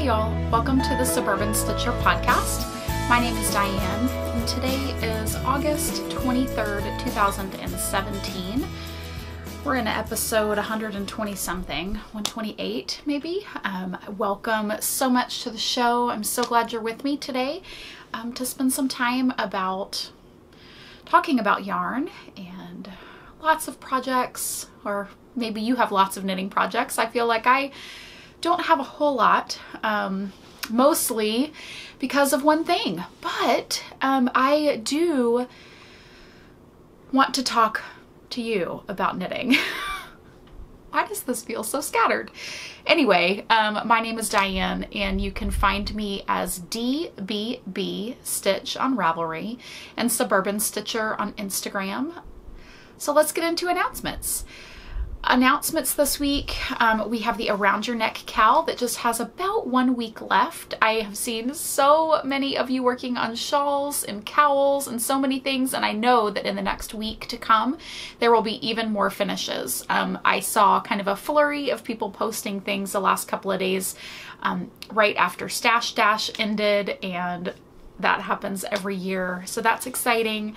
y'all, welcome to the Suburban Stitcher podcast. My name is Diane and today is August 23rd, 2017. We're in episode 120 something, 128 maybe. Welcome so much to the show. I'm so glad you're with me today to spend some time talking about yarn and lots of projects, or maybe you have lots of knitting projects. I feel like I don't have a whole lot, mostly because of one thing, but I do want to talk to you about knitting. Why does this feel so scattered? Anyway, my name is Diane and you can find me as DBB Stitch on Ravelry and Suburban Stitcher on Instagram. So let's get into announcements. Announcements this week, we have the Around Your Neck cowl that just has about 1 week left. I have seen so many of you working on shawls and cowls and so many things, and I know that in the next week to come there will be even more finishes. I saw kind of a flurry of people posting things the last couple of days right after Stash Dash ended, and that happens every year, so that's exciting.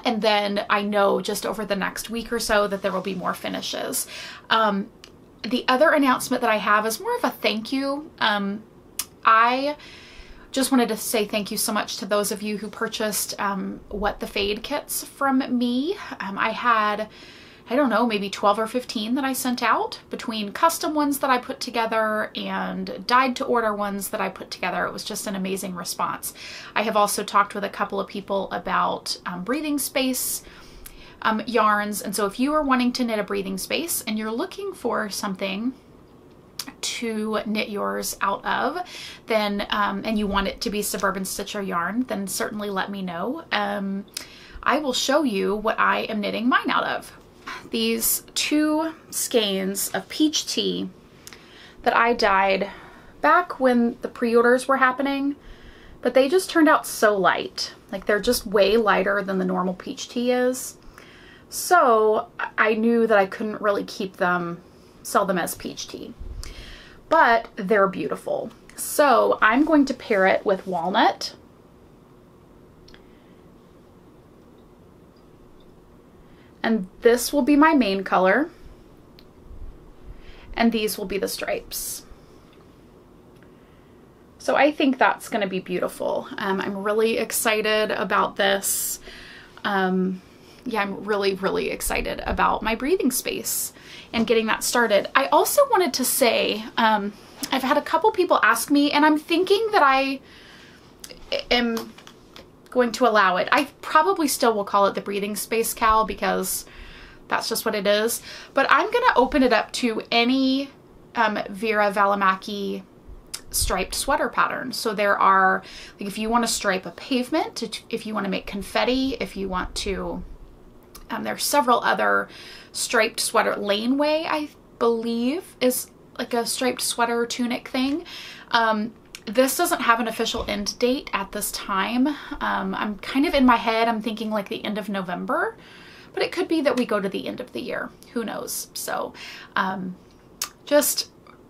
And then I know just over the next week or so that there will be more finishes. The other announcement that I have is more of a thank you. I just wanted to say thank you so much to those of you who purchased What the Fade kits from me. I had, I don't know, maybe 12 or 15 that I sent out, between custom ones that I put together and dyed to order ones that I put together. It was just an amazing response. I have also talked with a couple of people about breathing space yarns. And so if you are wanting to knit a breathing space and you're looking for something to knit yours out of, then and you want it to be Suburban Stitcher yarn, then certainly let me know. I will show you what I am knitting mine out of. These two skeins of peach tea that I dyed back when the pre-orders were happening, but they just turned out so light. Like, they're just way lighter than the normal peach tea is. So I knew that I couldn't really sell them as peach tea, but they're beautiful. So I'm going to pair it with walnut. And this will be my main color, and these will be the stripes. So I think that's going to be beautiful. I'm really excited about this. Yeah, I'm really excited about my breathing space and getting that started. I also wanted to say, I've had a couple people ask me, and I'm thinking that I am going to allow it. I probably still will call it the breathing space cowl because that's just what it is, but I'm gonna open it up to any Vera Valimaki striped sweater pattern. So there are, like, if you want to stripe a pavement, if you want to make confetti, if you want to, there's several other striped sweater. Laneway, I believe, is like a striped sweater tunic thing. This doesn't have an official end date at this time. I'm kind of in my head, I'm thinking like the end of November, but it could be that we go to the end of the year. Who knows? So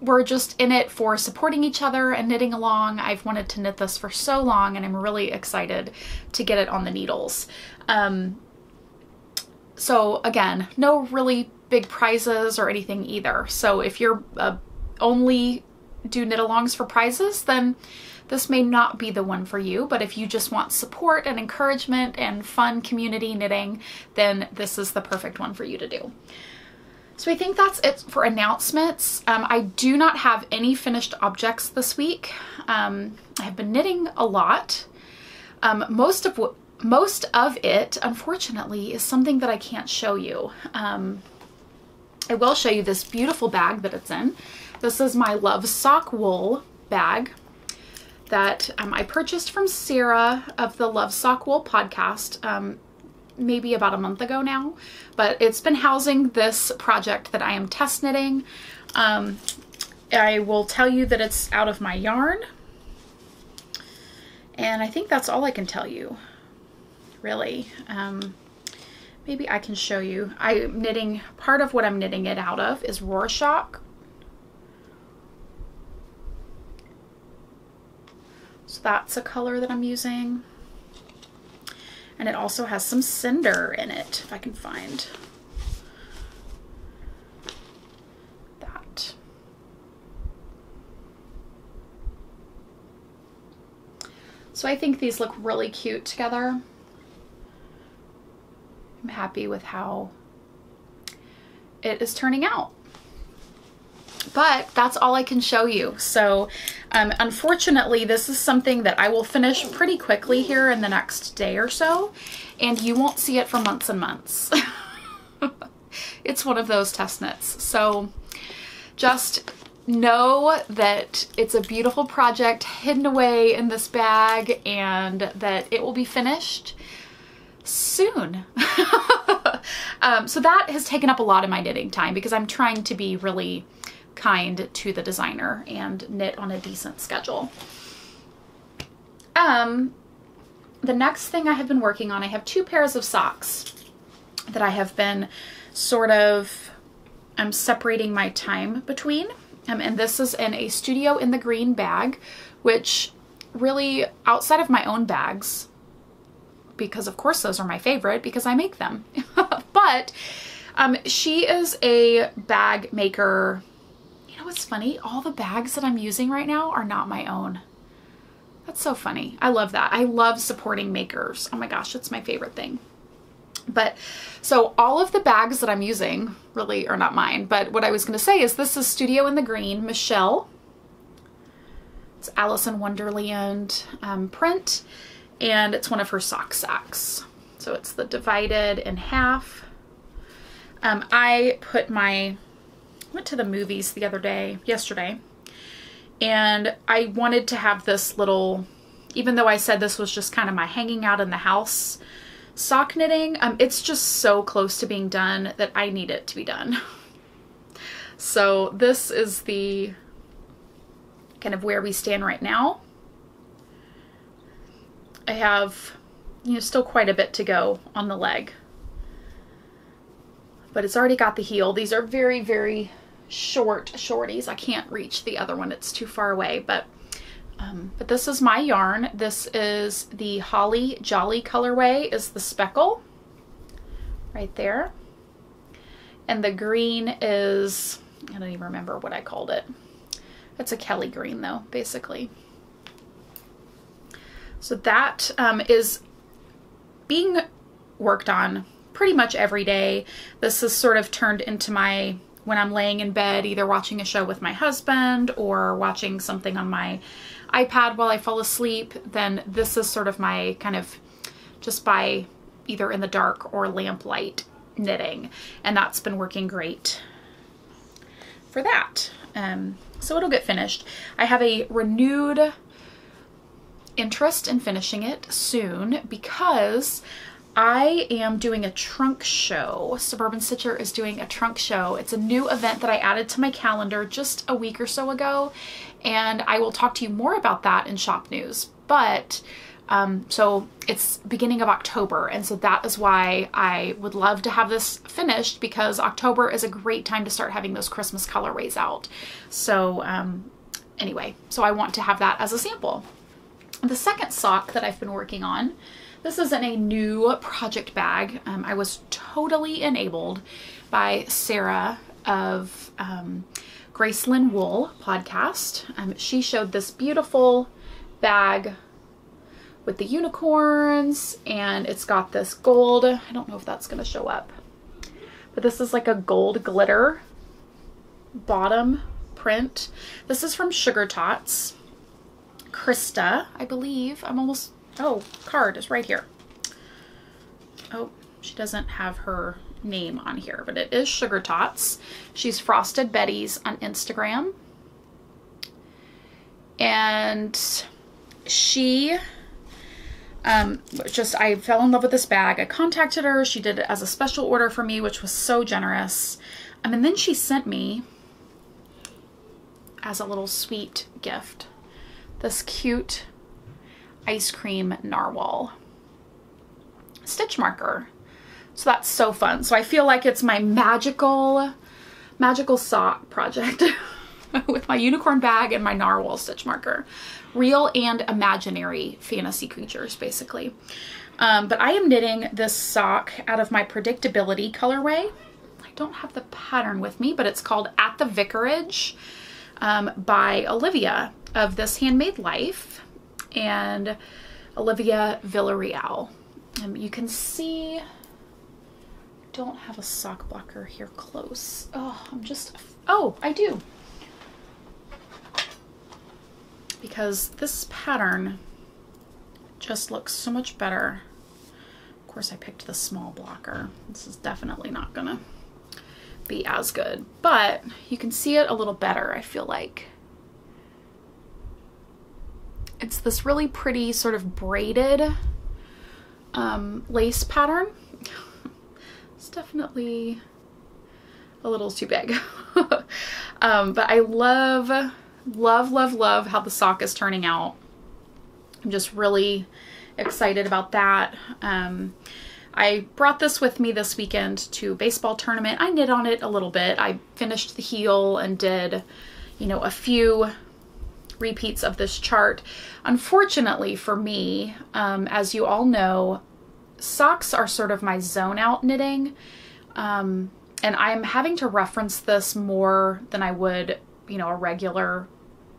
we're just in it for supporting each other and knitting along. I've wanted to knit this for so long, and I'm really excited to get it on the needles. So again, no really big prizes or anything either. So if you're only do knit-alongs for prizes, then this may not be the one for you. But if you just want support and encouragement and fun community knitting, then this is the perfect one for you to do. So I think that's it for announcements. I do not have any finished objects this week. I have been knitting a lot. Most of it, unfortunately, is something that I can't show you. I will show you this beautiful bag that it's in. This is my Love Sock Wool bag that I purchased from Sarah of the Love Sock Wool podcast maybe about a month ago now, but it's been housing this project that I am test knitting. I will tell you that it's out of my yarn, and I think that's all I can tell you, really. Maybe I can show you. I'm knitting, part of what I'm knitting it out of is Rorschach. So that's a color that I'm using. And it also has some cinder in it, if I can find that. So I think these look really cute together. I'm happy with how it is turning out. But that's all I can show you. So unfortunately, this is something that I will finish pretty quickly here in the next day or so, and you won't see it for months and months. It's one of those test knits. So just know that it's a beautiful project hidden away in this bag and that it will be finished soon. So that has taken up a lot of my knitting time because I'm trying to be really kind to the designer and knit on a decent schedule. The next thing I have been working on, I have 2 pairs of socks that I have been sort of separating my time between. And this is in a Studio in the Green bag, which really, outside of my own bags, because of course those are my favorite because I make them, but she is a bag maker. You know what's funny? All the bags that I'm using right now are not my own. That's so funny. I love that. I love supporting makers. Oh my gosh, it's my favorite thing. But so all of the bags that I'm using really are not mine. But what I was going to say is this is Studio in the Green, Michelle. It's Alice in Wonderland print, and it's one of her sock sacks. So it's the divided in half. I went to the movies the other day, yesterday, and I wanted to have this little, even though I said this was just kind of my hanging out in the house sock knitting, it's just so close to being done that I need it to be done. So this is the kind of where we stand right now. I have, you know, still quite a bit to go on the leg, but it's already got the heel. These are very, very short shorties. I can't reach the other one. It's too far away, but this is my yarn. This is the Holly Jolly colorway, is the speckle right there. And the green is, I don't even remember what I called it. It's a Kelly green though, basically. So that is being worked on pretty much every day. This is sort of turned into my, when I'm laying in bed, either watching a show with my husband or watching something on my iPad while I fall asleep, then this is sort of my kind of just by either in the dark or lamplight knitting. And that's been working great for that. So it'll get finished. I have a renewed interest in finishing it soon because I am doing a trunk show. Suburban Stitcher is doing a trunk show. It's a new event that I added to my calendar just a week or so ago, and I will talk to you more about that in shop news. But so it's beginning of October, and so that is why I would love to have this finished, because October is a great time to start having those Christmas colorways out. So anyway, so I want to have that as a sample. The second sock that I've been working on, this is in a new project bag. I was totally enabled by Sarah of Gracelyn Wool podcast. She showed this beautiful bag with the unicorns, and it's got this gold, I don't know if that's going to show up, but this is like a gold glitter bottom print. This is from Sugar Tots. Krista, I believe. I'm almost, oh, card is right here. Oh, she doesn't have her name on here, but it is Sugar Tots. She's Frosted Betty's on Instagram. And she I fell in love with this bag. I contacted her. She did it as a special order for me, which was so generous. And then she sent me, as a little sweet gift, this cute ice cream narwhal stitch marker. So that's so fun. So I feel like it's my magical sock project. with my unicorn bag and my narwhal stitch marker. Real and imaginary fantasy creatures, basically. But I am knitting this sock out of my Predictability colorway. I don't have the pattern with me, but it's called At the Vicarage by Olivia of This Handmade Life and Olivia Villarreal. You can see, I don't have a sock blocker here close. Oh, I do. Because this pattern just looks so much better. Of course, I picked the small blocker. This is definitely not gonna be as good, but you can see it a little better, I feel like. It's this really pretty sort of braided lace pattern. It's definitely a little too big. But I love how the sock is turning out. I'm just really excited about that. I brought this with me this weekend to a baseball tournament. I knit on it a little bit. I finished the heel and did, you know, a few repeats of this chart. Unfortunately for me, as you all know, socks are sort of my zone out knitting. And I'm having to reference this more than I would, you know, a regular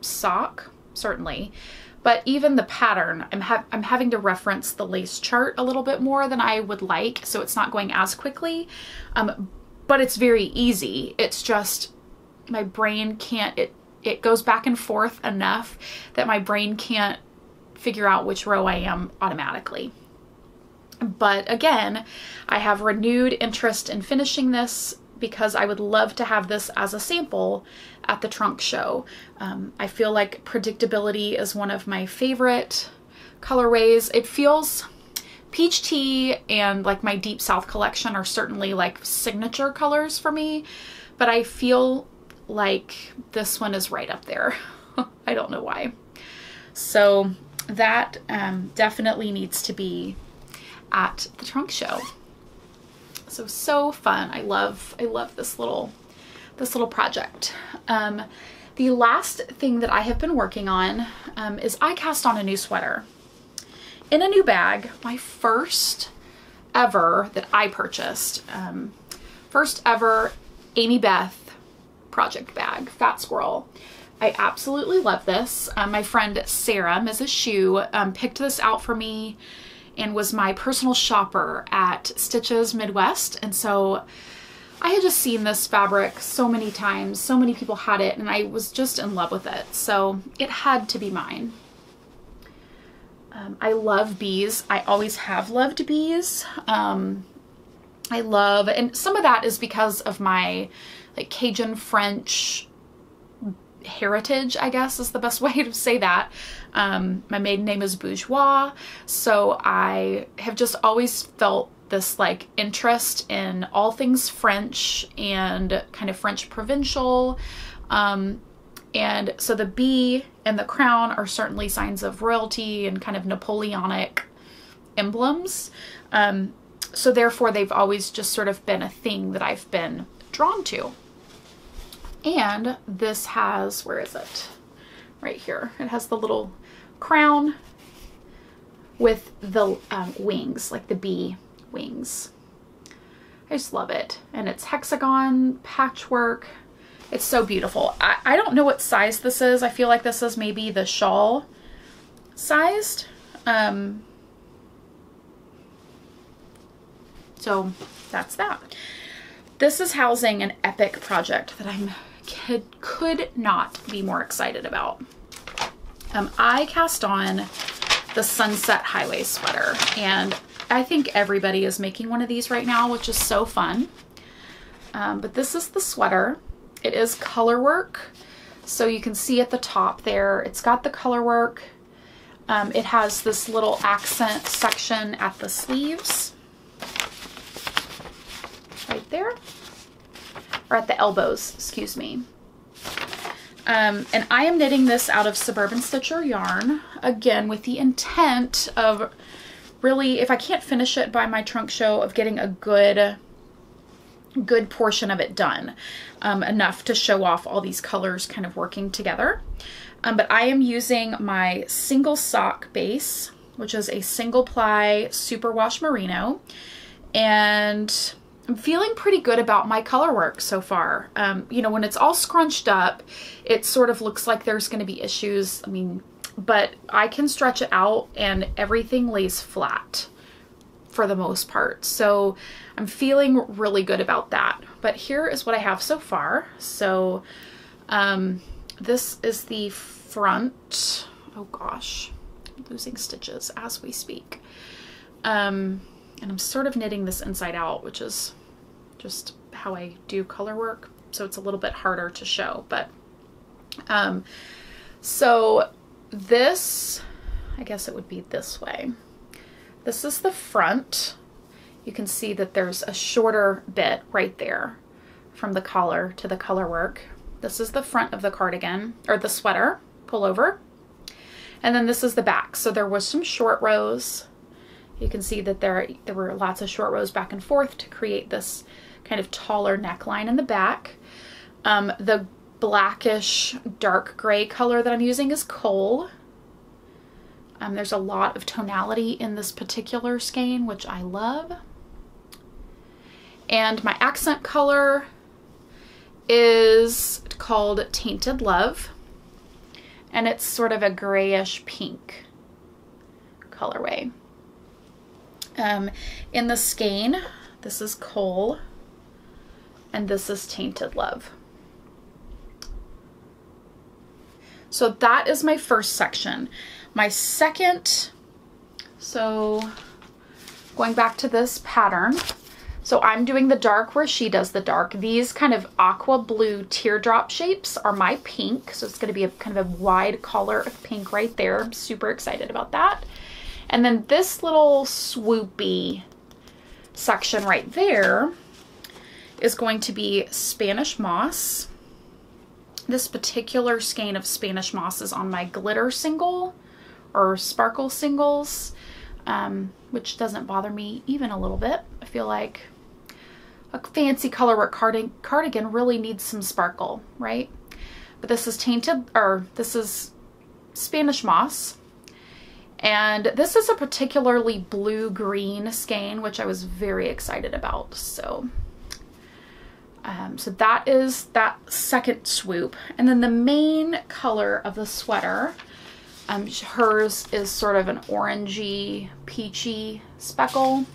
sock, certainly. But even the pattern, I'm having to reference the lace chart a little bit more than I would like, so it's not going as quickly. But it's very easy. It's just my brain can't, it goes back and forth enough that my brain can't figure out which row I am automatically. But again, I have renewed interest in finishing this because I would love to have this as a sample at the trunk show. I feel like Predictability is one of my favorite colorways. It feels, Peach Tea and like my Deep South collection are certainly like signature colors for me, but I feel like this one is right up there. I don't know why. So that definitely needs to be at the trunk show. So fun. I love this little project. The last thing that I have been working on is I cast on a new sweater in a new bag. My first ever that I purchased. First ever Amy Beth project bag, Fat Squirrel. I absolutely love this. My friend Sarah, Mrs. Shoe, picked this out for me and was my personal shopper at Stitches Midwest. And so I had just seen this fabric so many times, so many people had it, and I was just in love with it. So it had to be mine. I love bees. I always have loved bees. I love, and some of that is because of my like Cajun French heritage, I guess is the best way to say that. My maiden name is Bourgeois, so I have just always felt this like interest in all things French and kind of French provincial. And so the bee and the crown are certainly signs of royalty and kind of Napoleonic emblems. So therefore they've always just sort of been a thing that I've been drawn to. And this has, where is it? Right here. It has the little crown with the wings, like the bee wings. I just love it. And it's hexagon patchwork. It's so beautiful. I don't know what size this is. I feel like this is maybe the shawl sized. So that's that. This is housing an epic project that I could not be more excited about. I cast on the Sunset Highway sweater, and I think everybody is making one of these right now, which is so fun. But this is the sweater. It is color work. So you can see at the top there, it's got the color work. It has this little accent section at the sleeves. Right there. Or at the elbows, excuse me. And I am knitting this out of Suburban Stitcher yarn, again, with the intent of really, if I can't finish it by my trunk show, of getting a good good portion of it done, enough to show off all these colors kind of working together. But I am using my single sock base, which is a single ply superwash merino, and I'm feeling pretty good about my color work so far. You know, when it's all scrunched up, it sort of looks like there's going to be issues. I mean, but I can stretch it out and everything lays flat for the most part. So I'm feeling really good about that. But here is what I have so far. So this is the front. Oh gosh, I'm losing stitches as we speak. And I'm sort of knitting this inside out, which is just how I do color work. So it's a little bit harder to show, but so this, I guess it would be this way. This is the front. You can see that there's a shorter bit right there from the collar to the color work. This is the front of the cardigan, or the sweater pullover. And then this is the back. So there was some short rows. You can see that there were lots of short rows back and forth to create this kind of taller neckline in the back. The blackish dark gray color that I'm using is coal. There's a lot of tonality in this particular skein, which I love. And my accent color is called Tainted Love, and it's sort of a grayish pink colorway. In the skein, this is Coal, and this is Tainted Love. So that is my first section. My second, so going back to this pattern, so I'm doing the dark where she does the dark. These kind of aqua blue teardrop shapes are my pink. So it's going to be a kind of a wide collar of pink right there. I'm super excited about that. And then this little swoopy section right there is going to be Spanish Moss. This particular skein of Spanish Moss is on my glitter single or sparkle singles, which doesn't bother me even a little bit. I feel like a fancy color work cardigan really needs some sparkle, right? But this is this is Spanish Moss. And this is a particularly blue-green skein, which I was very excited about. So, so that is that second swoop. And then the main color of the sweater, hers is sort of an orangey, peachy speckle.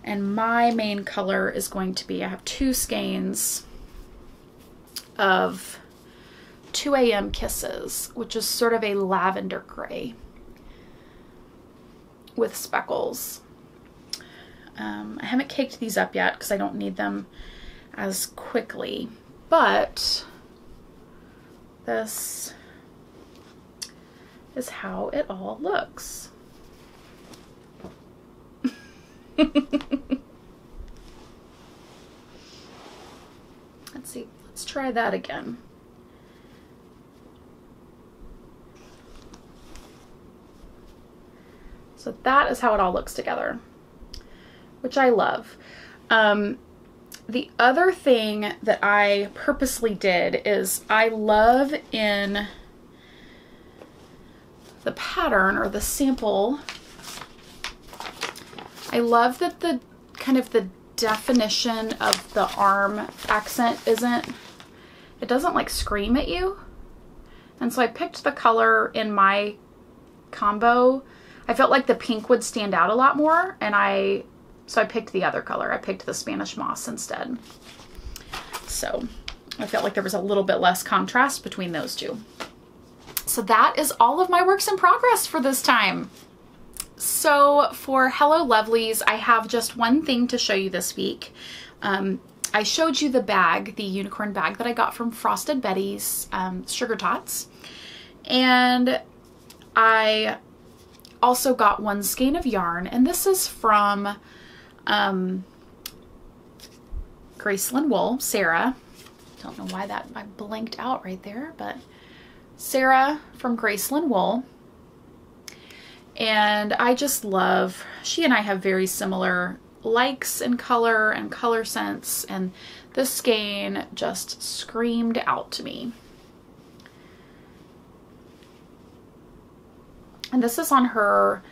And my main color is going to be, I have two skeins of 2 AM Kisses, which is sort of a lavender gray with speckles. I haven't caked these up yet because I don't need them as quickly, but this is how it all looks. Let's see, let's try that again. So that is how it all looks together, which I love. The other thing that I purposely did is I love in the pattern or the sample, I love that the kind of the definition of the arm accent it doesn't like scream at you. And so I picked the color in my combo. I felt like the pink would stand out a lot more, and so I picked the other color. I picked the Spanish Moss instead. So I felt like there was a little bit less contrast between those two. So that is all of my works in progress for this time. So for Hello Lovelies, I have just one thing to show you this week. I showed you the bag, the unicorn bag that I got from Frosted Betty's Sugar Tots. And I also got one skein of yarn, and this is from Graceland Wool, Sarah. Don't know why that I blanked out right there, but Sarah from Graceland Wool. And I just love, she and I have very similar likes in color and color sense, and this skein just screamed out to me. And this is on her,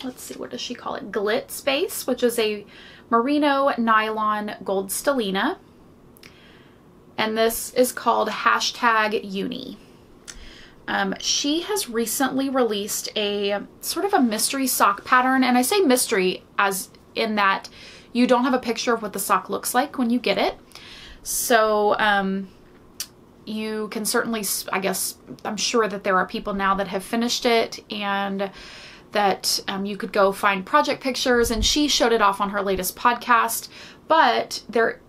let's see, what does she call it? Glitz base, which is a merino nylon gold stellina. And this is called #Uni. She has recently released a sort of a mystery sock pattern. And I say mystery as in that you don't have a picture of what the sock looks like when you get it. So, you can certainly, I guess, I'm sure that there are people now that have finished it and that you could go find project pictures, and she showed it off on her latest podcast, but there,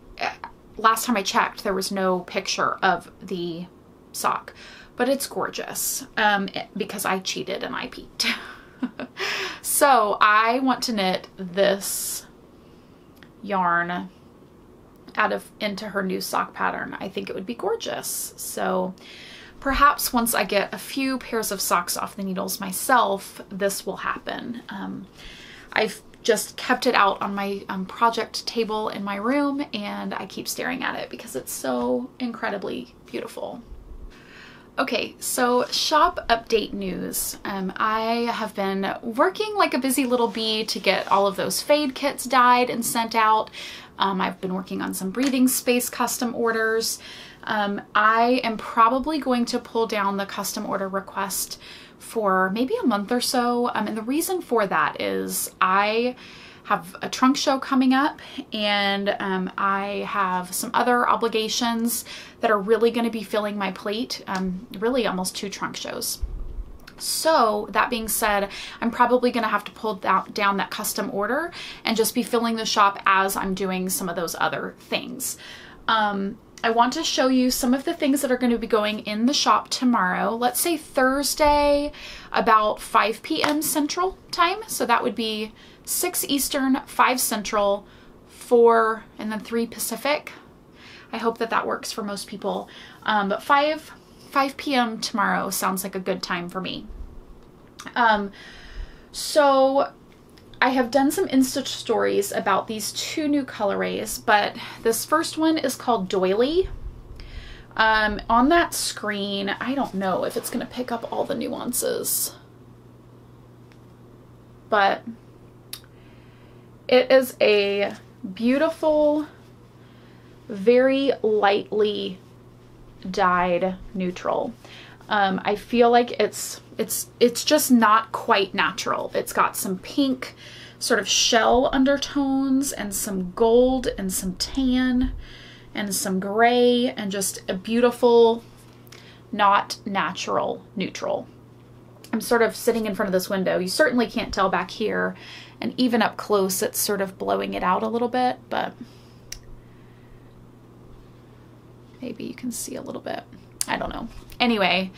last time I checked, there was no picture of the sock, but it's gorgeous because I cheated and I peeked. So I want to knit this yarn into her new sock pattern. I think it would be gorgeous. So perhaps once I get a few pairs of socks off the needles myself, this will happen. I've just kept it out on my project table in my room, and I keep staring at it because it's so incredibly beautiful. Okay, so shop update news. I have been working like a busy little bee to get all of those fade kits dyed and sent out. I've been working on some breathing space custom orders. I am probably going to pull down the custom order request for maybe a month or so. And the reason for that is I have a trunk show coming up, and I have some other obligations that are really going to be filling my plate, really almost 2 trunk shows. So that being said, I'm probably going to have to pull down that custom order and just be filling the shop as I'm doing some of those other things. I want to show you some of the things that are going to be going in the shop tomorrow. Let's say Thursday about 5 p.m. Central Time. So that would be 6 Eastern, 5 Central, 4, and then 3 Pacific. I hope that that works for most people. But 5 p.m. tomorrow sounds like a good time for me. So I have done some Insta stories about these 2 new colorways, but this first one is called Doily. On that screen, I don't know if it's going to pick up all the nuances, but it is a beautiful, very lightly dyed neutral. I feel like it's just not quite natural. It's got some pink sort of shell undertones and some gold and some tan and some gray and just a beautiful, not natural neutral. I'm sort of sitting in front of this window. You certainly can't tell back here, and even up close it's sort of blowing it out a little bit, but maybe you can see a little bit. I don't know. Anyway,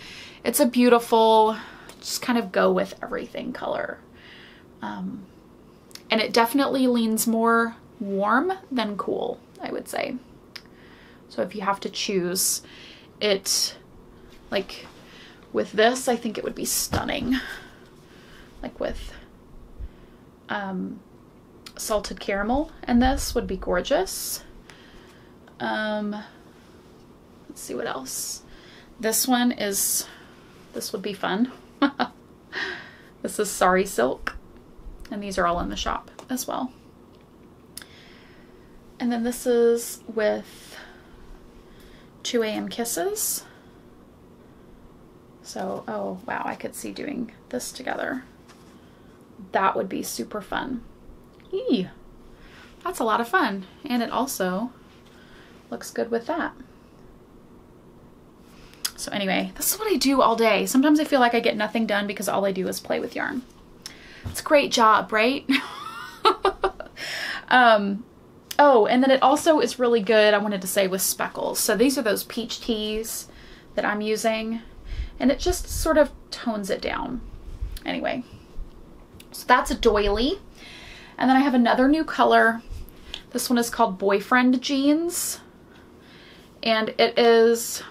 it's a beautiful, just kind of go with everything color. And it definitely leans more warm than cool, I would say. So if you have to choose it, like with this, I think it would be stunning. Like with salted caramel, and this would be gorgeous. Let's see what else. This one is, this would be fun. This is Sari Silk, and these are all in the shop as well. And then this is with 2 a.m. Kisses. So, oh wow, I could see doing this together. That would be super fun. Eee, that's a lot of fun. And it also looks good with that. So anyway, this is what I do all day. Sometimes I feel like I get nothing done because all I do is play with yarn. It's a great job, right? Oh, and then it also is really good, I wanted to say, with speckles. So these are those peach teas that I'm using, and it just sort of tones it down. Anyway, so that's a doily. And then I have another new color. This one is called Boyfriend Jeans, and it is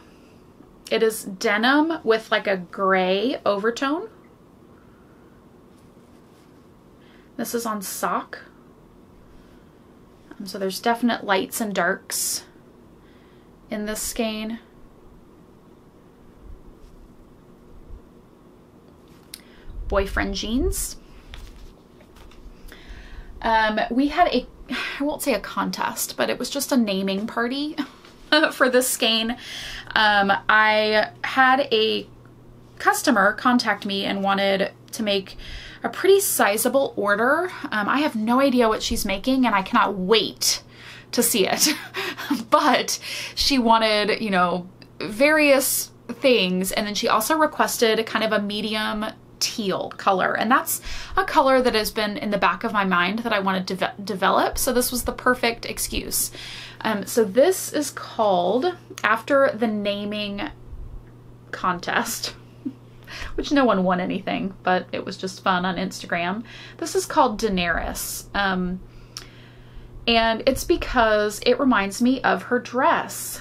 denim with like a gray overtone. This is on sock. So there's definite lights and darks in this skein. Boyfriend jeans. We had a, I won't say a contest, but it was just a naming party for this skein. I had a customer contact me and wanted to make a pretty sizable order. I have no idea what she's making and I cannot wait to see it. But she wanted, you know, various things, and then she also requested kind of a medium teal color, and that's a color that has been in the back of my mind that I want to develop, so this was the perfect excuse. So this is called, after the naming contest, which no one won anything, but it was just fun on Instagram. This is called Daenerys. And it's because it reminds me of her dress.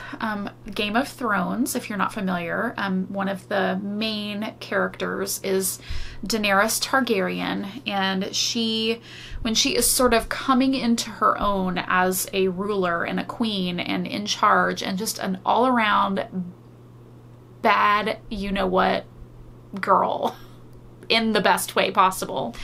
Game of Thrones, if you're not familiar, one of the main characters is Daenerys Targaryen, and she, when she is sort of coming into her own as a ruler and a queen and in charge and just an all-around bad, you-know-what girl in the best way possible.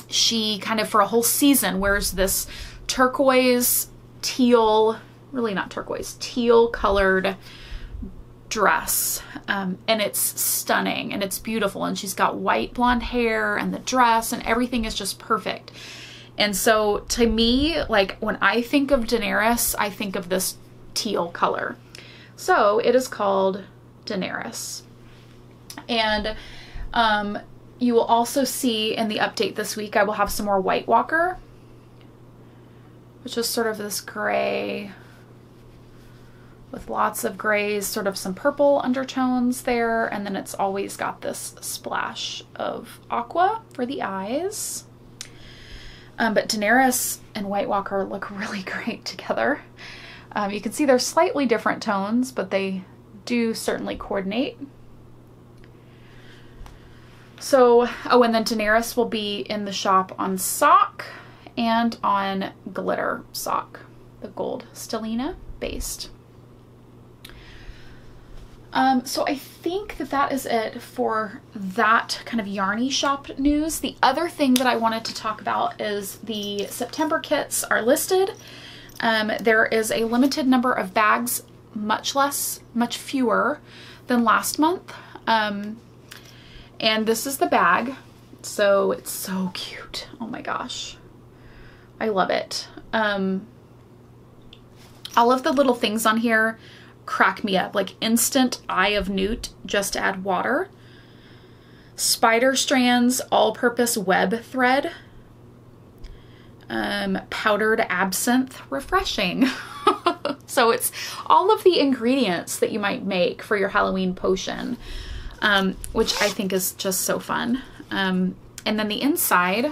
She kind of for a whole season wears this turquoise, teal, really not turquoise, teal colored dress. And it's stunning and it's beautiful. And she's got white blonde hair and the dress and everything is just perfect. And so to me, like when I think of Daenerys, I think of this teal color. So it is called Daenerys. And you will also see in the update this week, I will have some more White Walker, which is sort of this gray with lots of grays, sort of some purple undertones there. And then it's always got this splash of aqua for the eyes. But Daenerys and White Walker look really great together. You can see they're slightly different tones, but they do certainly coordinate. So, oh, and then Daenerys will be in the shop on sock and on glitter sock, the gold stellina based. So I think that that is it for that kind of yarny shop news. The other thing that I wanted to talk about is the September kits are listed. There is a limited number of bags, much fewer than last month. And this is the bag. So it's so cute. Oh my gosh. I love it. All of the little things on here crack me up. Like instant eye of newt, just add water. Spider strands, all-purpose web thread. Powdered absinthe, refreshing. So it's all of the ingredients that you might make for your Halloween potion. Which I think is just so fun. And then the inside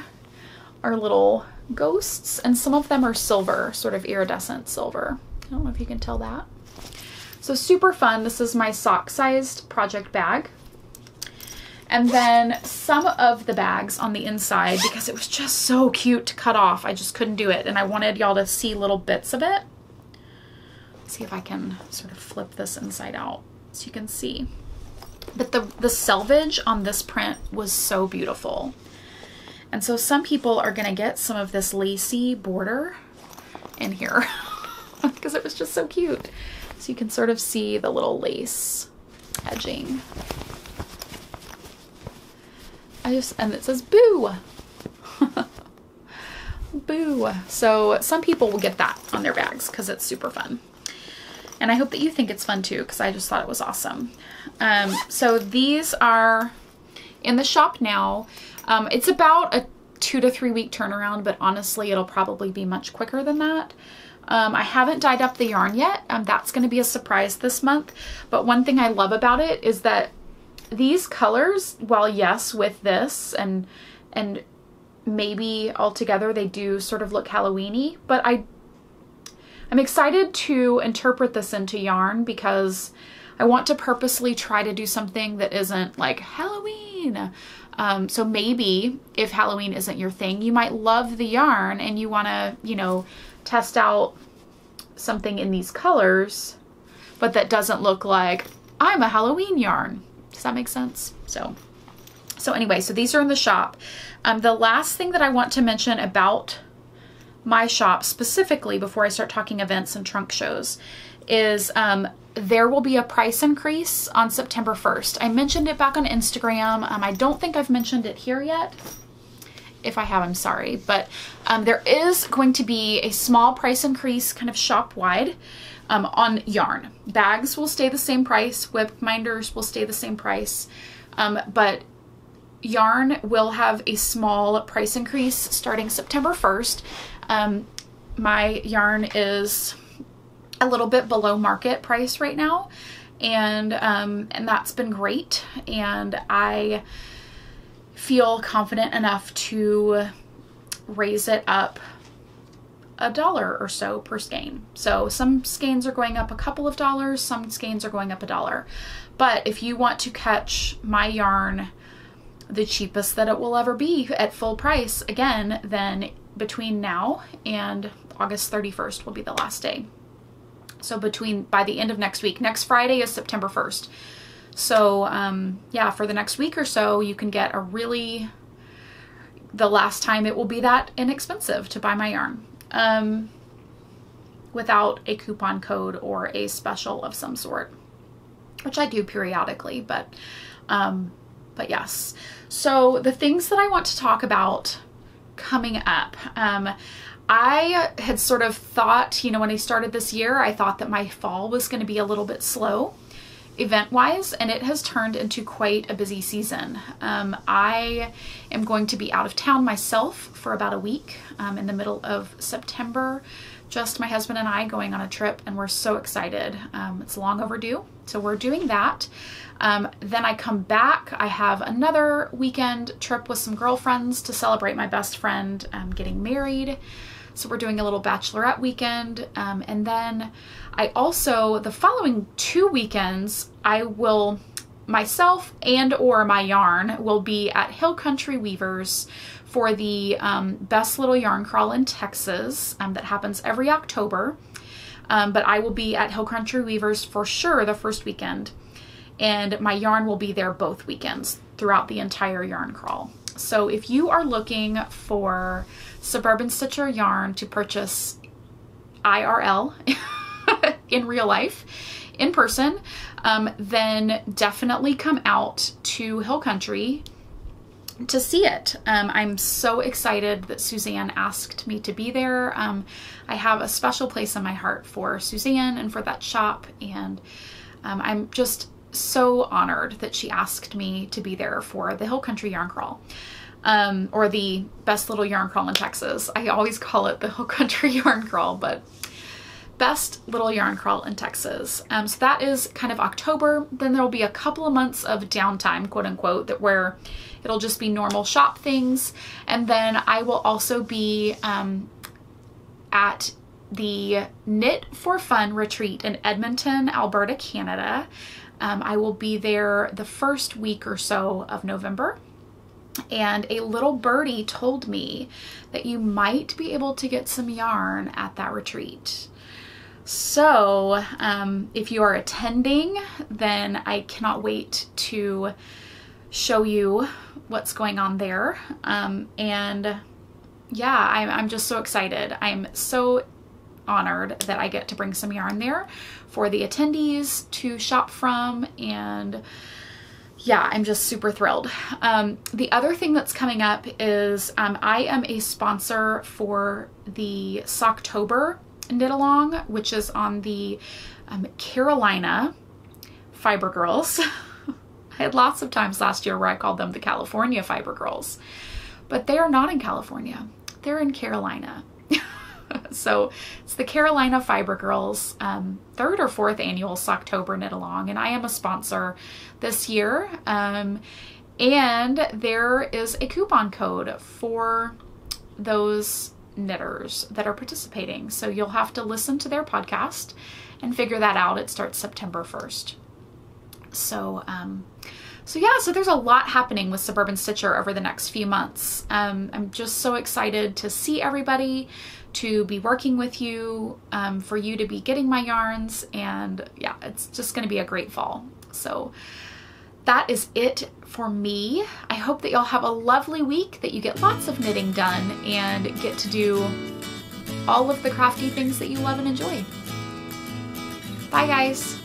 are little ghosts, and some of them are silver, sort of iridescent silver. I don't know if you can tell that. So super fun. This is my sock-sized project bag. And then some of the bags on the inside, because it was just so cute to cut off, I just couldn't do it. And I wanted y'all to see little bits of it. Let's see if I can sort of flip this inside out so you can see. But the selvage on this print was so beautiful. And so some people are gonna get some of this lacy border in here because it was just so cute. So you can sort of see the little lace edging. And it says boo. Boo. So some people will get that on their bags because it's super fun. And I hope that you think it's fun too, because I just thought it was awesome. So these are in the shop now. It's about a 2 to 3 week turnaround, but honestly, it'll probably be much quicker than that. I haven't dyed up the yarn yet. That's going to be a surprise this month. But one thing I love about it is that these colors, while yes, with this and maybe altogether they do sort of look Halloween-y, but I'm excited to interpret this into yarn because I want to purposely try to do something that isn't like Halloween. So maybe if Halloween isn't your thing, you might love the yarn and you want to, you know, test out something in these colors, but that doesn't look like I'm a Halloween yarn. Does that make sense? So anyway, so these are in the shop. The last thing that I want to mention about my shop specifically before I start talking events and trunk shows is there will be a price increase on September 1st. I mentioned it back on Instagram. I don't think I've mentioned it here yet. If I have, I'm sorry. But there is going to be a small price increase kind of shop-wide on yarn. Bags will stay the same price. Whip minders will stay the same price. But yarn will have a small price increase starting September 1st. My yarn is a little bit below market price right now, and that's been great, and I feel confident enough to raise it up $1 or so per skein. So some skeins are going up a couple of dollars, some skeins are going up $1. But if you want to catch my yarn the cheapest that it will ever be at full price again, then between now and August 31st will be the last day. So by the end of next week, next Friday is September 1st. So yeah, for the next week or so, you can get the last time it will be that inexpensive to buy my yarn without a coupon code or a special of some sort, which I do periodically, but yes. So the things that I want to talk about coming up, I had sort of thought, you know, when I started this year, I thought that my fall was going to be a little bit slow event-wise, and it has turned into quite a busy season. I am going to be out of town myself for about a week in the middle of September. Just my husband and I going on a trip, and we're so excited. It's long overdue, so we're doing that. Then I come back. I have another weekend trip with some girlfriends to celebrate my best friend getting married. So we're doing a little bachelorette weekend. And then I also, the following 2 weekends, myself and or my yarn will be at Hill Country Weavers for the Best Little Yarn Crawl in Texas that happens every October. But I will be at Hill Country Weavers for sure the first weekend. And my yarn will be there both weekends throughout the entire yarn crawl. So if you are looking for Suburban Stitcher yarn to purchase IRL in real life, in person, then definitely come out to Hill Country to see it. I'm so excited that Suzanne asked me to be there. I have a special place in my heart for Suzanne and for that shop, and I'm just so honored that she asked me to be there for the Hill Country Yarn Crawl, or the Best Little Yarn Crawl in Texas. I always call it the Hill Country Yarn Crawl, but Best Little Yarn Crawl in Texas. So that is kind of October. Then there'll be a couple of months of downtime, quote unquote, where it'll just be normal shop things. And then I will also be at the Knit for Fun retreat in Edmonton, Alberta, Canada. I will be there the first week or so of November, and a little birdie told me that you might be able to get some yarn at that retreat. So if you are attending, then I cannot wait to show you what's going on there. And yeah, I'm just so excited. I'm so honored that I get to bring some yarn there for the attendees to shop from, and yeah, I'm just super thrilled. The other thing that's coming up is I am a sponsor for the Socktober knit along, which is on the Carolina Fiber Girls. I had lots of times last year where I called them the California Fiber Girls, but they are not in California. They're in Carolina. So it's the Carolina Fiber Girls 3rd or 4th annual Socktober knit along, and I am a sponsor this year. And there is a coupon code for those knitters that are participating. So you'll have to listen to their podcast and figure that out. It starts September 1st. So So yeah, so there's a lot happening with Suburban Stitcher over the next few months. I'm just so excited to see everybody, to be working with you, for you to be getting my yarns, and yeah, it's just going to be a great fall. So that is it for me. I hope that y'all have a lovely week, that you get lots of knitting done and get to do all of the crafty things that you love and enjoy. Bye guys.